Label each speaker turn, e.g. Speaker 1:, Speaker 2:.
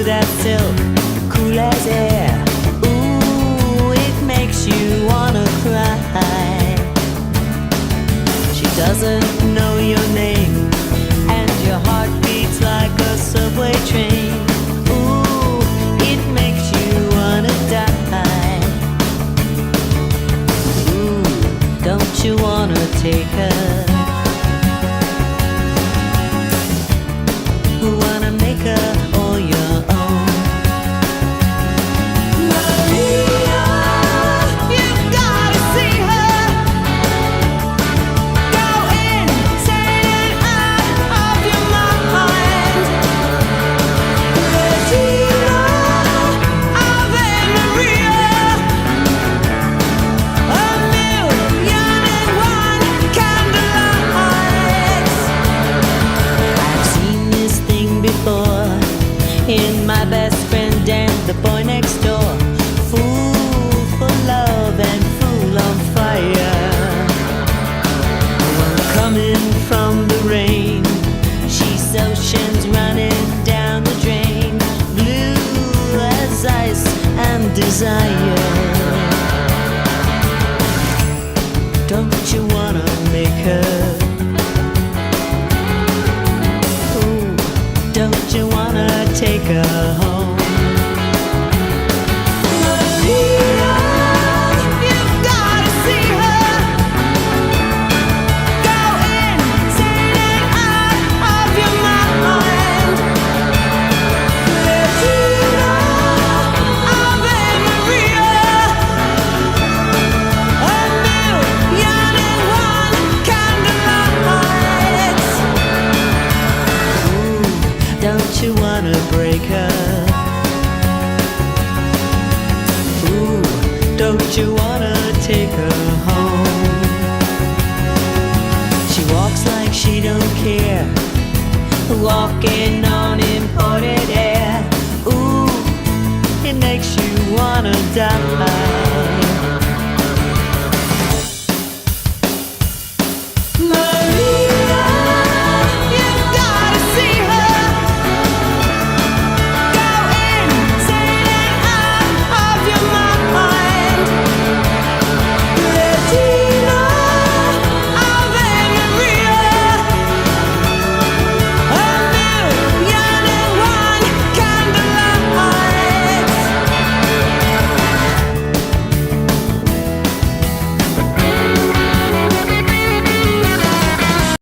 Speaker 1: smooth as silk, cool as air. Ooh, it makes you wanna cry. She doesn't know your name, and your heart beats like a subway train. Ooh, it makes you wanna die. Ooh, don't you wanna take her? Wanna make her all your own. Maria, you've gotta see her. Go insane and out of your mind. Regina, Ave Maria, a million and one candlelights. I've seen this thing before in my best friend and the boy next door. Fool for love and fool on fire. One coming from the rain, she's oceans running down the drain. Blue as ice and desire. Don't you wanna make her? Don't you wanna take her home? Maria, you've gotta see her. Go insane and out of your mind. Regina, Ave Maria, a million and one candlelights. Don't you wanna break her? Ooh, don't you wanna take her home? She walks like she don't care, walking